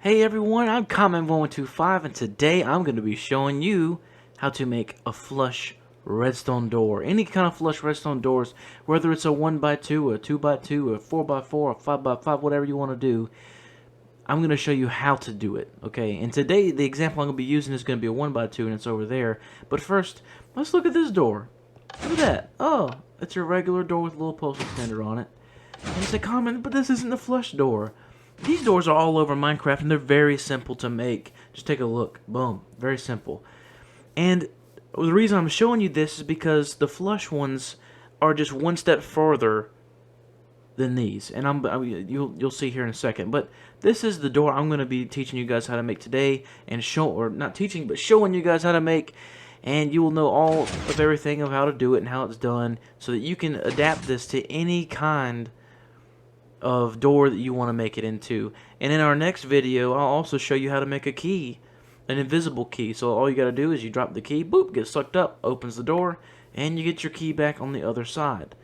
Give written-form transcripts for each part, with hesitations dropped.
Hey everyone, I'm Comment125 and today I'm going to be showing you how to make a flush redstone door. Any kind of flush redstone doors, whether it's a 1x2, a 2x2, a 4x4, a 5x5, whatever you want to do. I'm going to show you how to do it, okay? And today the example I'm going to be using is going to be a 1x2 and it's over there. But first, let's look at this door. Look at that. Oh, it's a regular door with a little post extender on it. And it's a comment, but this isn't a flush door. These doors are all over Minecraft and they're very simple to make. Just take a look. Boom. Very simple. And the reason I'm showing you this is because the flush ones are just one step further than these. And you'll see here in a second. But this is the door I'm going to be teaching you guys how to make today, and not teaching, but showing you guys how to make. And you will know all of everything of how to do it and how it's done, so that you can adapt this to any kind of door that you want to make it into. And in our next video, I'll also show you how to make a key, an invisible key. So all you got to do is you drop the key, boop, gets sucked up, opens the door, and you get your key back on the other side.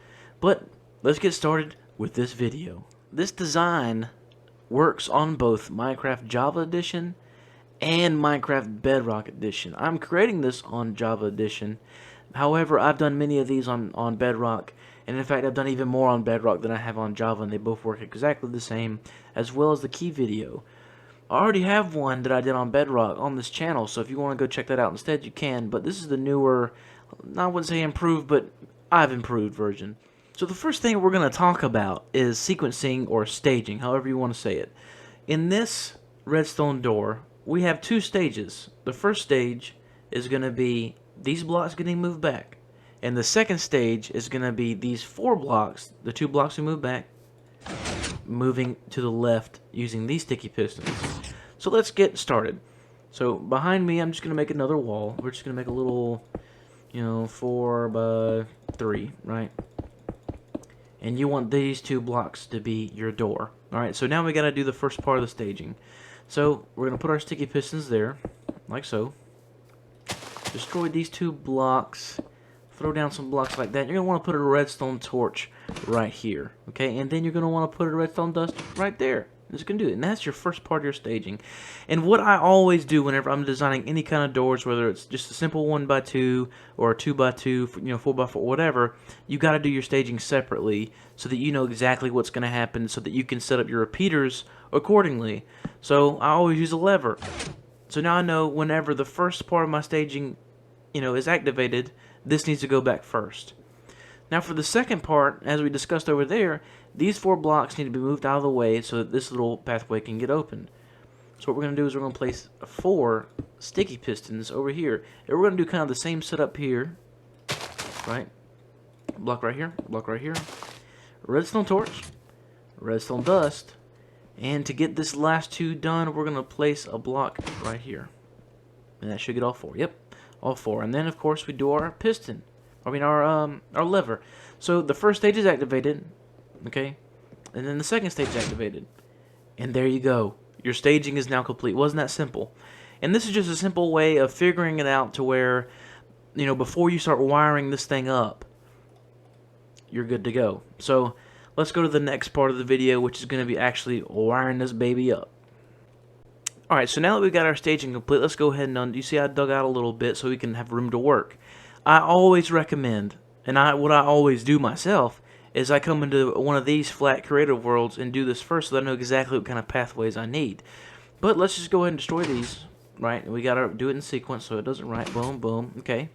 But let's get started with this video. This design works on both Minecraft Java Edition and Minecraft Bedrock Edition. I'm creating this on Java Edition. However, I've done many of these on Bedrock, and in fact I've done even more on Bedrock than I have on Java, and they both work exactly the same, as well as the key video. I already have one that I did on Bedrock on this channel, so if you want to go check that out instead, you can. But this is the newer, I wouldn't say improved, but I've improved version. So the first thing we're going to talk about is sequencing or staging, however you want to say it. In this redstone door, we have two stages. The first stage is going to be these blocks getting moved back. And the second stage is going to be these 4 blocks, the 2 blocks we move back, moving to the left using these sticky pistons. So let's get started. So behind me, I'm just going to make another wall. We're just going to make a little, 4x3, right? And you want these 2 blocks to be your door. Alright, so now we got to do the first part of the staging. So we're going to put our sticky pistons there, like so. Destroy these 2 blocks. Throw down some blocks like that. You're going to want to put a redstone torch right here. Okay, and then you're going to want to put a redstone dust right there. Just going to do it. And that's your first part of your staging. And what I always do whenever I'm designing any kind of doors, whether it's just a simple 1x2 or a 2x2, 4x4, whatever, you got to do your staging separately so that you know exactly what's going to happen, so that you can set up your repeaters accordingly. So I always use a lever. So now I know whenever the first part of my staging, is activated, this needs to go back first. Now for the second part, as we discussed over there, these 4 blocks need to be moved out of the way so that this little pathway can get opened. So what we're going to do is we're going to place 4 sticky pistons over here. And we're going to do kind of the same setup here, right? Block right here, block right here. Redstone torch, redstone dust. And to get this last 2 done, we're going to place a block right here. And that should get all 4. Yep, all 4. And then, of course, we do our piston. Our lever. So the first stage is activated, okay? And then the second stage is activated. And there you go. Your staging is now complete. Wasn't that simple? And this is just a simple way of figuring it out to where, before you start wiring this thing up, you're good to go. So let's go to the next part of the video, which is going to be actually wiring this baby up. Alright, so now that we've got our staging complete, let's go ahead and you see I dug out a little bit so we can have room to work. I always recommend, and what I always do myself, is I come into one of these flat creative worlds and do this first so that I know exactly what kind of pathways I need. But let's just go ahead and destroy these, right? We got to do it in sequence so it doesn't write. Boom, boom, okay.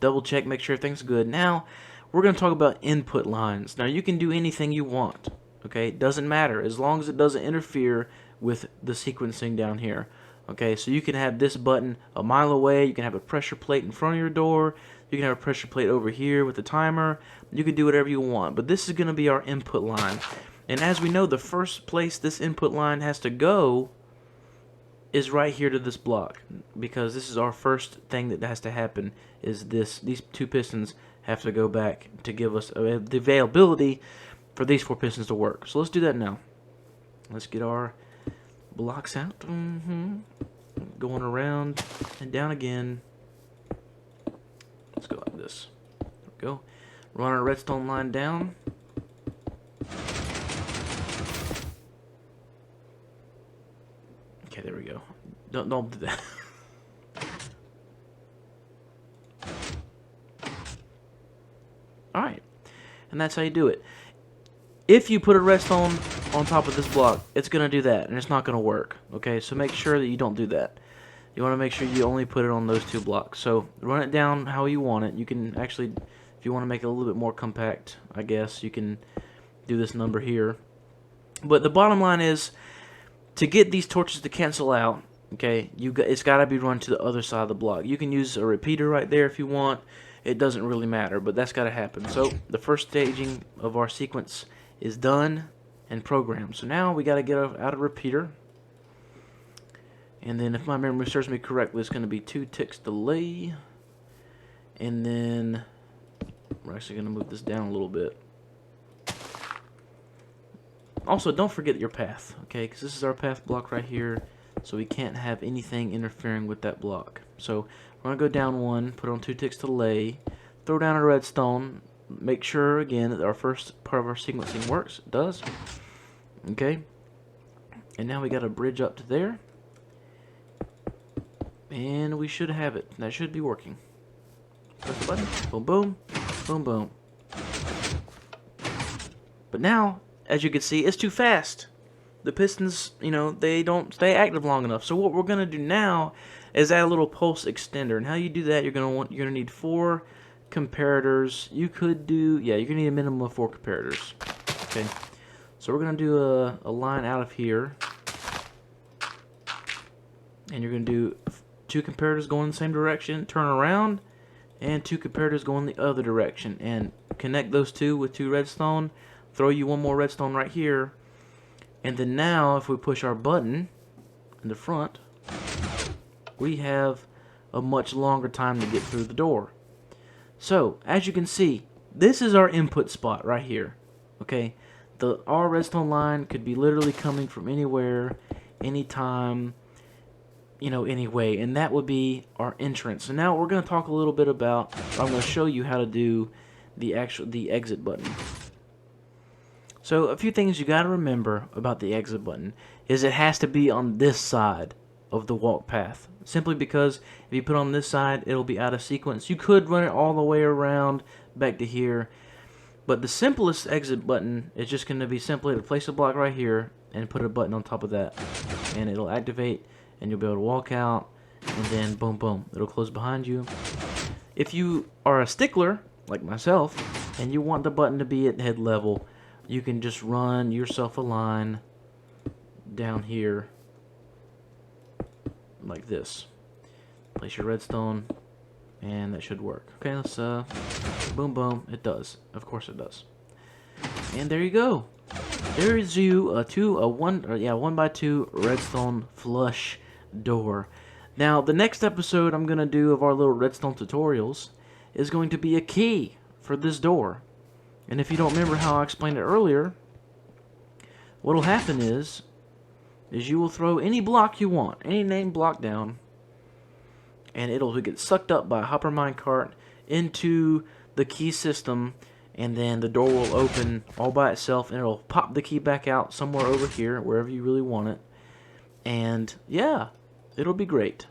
Double check, make sure everything's good. Now, we're going to talk about input lines. Now, you can do anything you want, okay? It doesn't matter as long as it doesn't interfere with the sequencing down here. Okay, so you can have this button a mile away, you can have a pressure plate in front of your door, you can have a pressure plate over here with the timer, you can do whatever you want, but this is going to be our input line. And as we know, the first place this input line has to go is right here to this block, because this is our first thing that has to happen, is these 2 pistons have to go back to give us the availability for these 4 pistons to work. So let's do that now. Let's get our blocks out. Going around and down again. Let's go like this. There we go. Run our redstone line down. Okay, there we go. Don't do that. Alright. And that's how you do it. If you put a redstone on top of this block, it's going to do that, and it's not going to work. Okay, so make sure that you don't do that. You want to make sure you only put it on those 2 blocks. So run it down how you want it. You can actually, if you want to make it a little bit more compact, I guess, you can do this number here. But the bottom line is, to get these torches to cancel out, okay, it's got to be run to the other side of the block. You can use a repeater right there if you want. It doesn't really matter, but that's got to happen. So the first staging of our sequence is done and programmed. So now we got to get out a repeater. And then if my memory serves me correctly, it's going to be 2 ticks delay. And then we're actually going to move this down a little bit. Also, don't forget your path, okay? Because this is our path block right here, so we can't have anything interfering with that block. So we're going to go down 1, put on 2 ticks delay, throw down a redstone, make sure, again, that our first part of our sequencing works. It does. Okay? And now we got a bridge up to there. And we should have it. That should be working. Press the button. Boom, boom. Boom, boom. But now, as you can see, it's too fast. The pistons, you know, they don't stay active long enough. So what we're going to do now is add a little pulse extender. And how you do that, you're going to need 4 comparators. You could do, yeah, you're going to need a minimum of 4 comparators. Okay. So we're going to do a line out of here. And you're going to do 2 comparators going in the same direction, turn around, and 2 comparators going the other direction. And connect those 2 with 2 redstone. Throw you 1 more redstone right here. And then now, if we push our button in the front, we have a much longer time to get through the door. So, as you can see, this is our input spot right here. Okay, our redstone line could be literally coming from anywhere, anytime, you know, anyway, and that would be our entrance. So now we're going to talk a little bit about, I'm going to show you how to do the exit button. So a few things you got to remember about the exit button is it has to be on this side of the walk path. Simply because if you put it on this side, it'll be out of sequence. You could run it all the way around back to here, but the simplest exit button is just going to be simply to place a block right here and put a button on top of that, and it'll activate, and you'll be able to walk out, and then boom, boom, it'll close behind you. If you are a stickler like myself and you want the button to be at head level, you can just run yourself a line down here like this. Place your redstone, and that should work. Okay, let's boom, boom. It does. Of course it does. And there you go. There is you a 1 by 2 redstone flush door. Now the next episode I'm gonna do of our little redstone tutorials is going to be a key for this door. And if you don't remember how I explained it earlier, what'll happen is you will throw any block you want, any named block down, and it'll get sucked up by a hopper minecart into the key system, and then the door will open all by itself, and it'll pop the key back out somewhere over here, wherever you really want it. And yeah, it'll be great.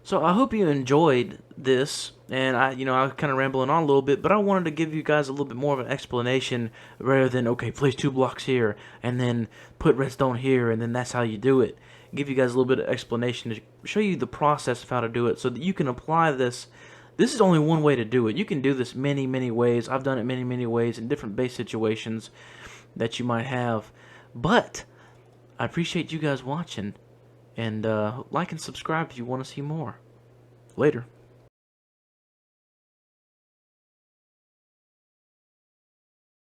So I hope you enjoyed this, and I was kind of rambling on a little bit, but I wanted to give you guys a little bit more of an explanation rather than, okay, place 2 blocks here, and then put redstone here, and then that's how you do it. Give you guys a little bit of explanation to show you the process of how to do it so that you can apply this. This is only one way to do it. You can do this many, many ways. I've done it many, many ways in different base situations that you might have. But I appreciate you guys watching. And like and subscribe if you want to see more. Later.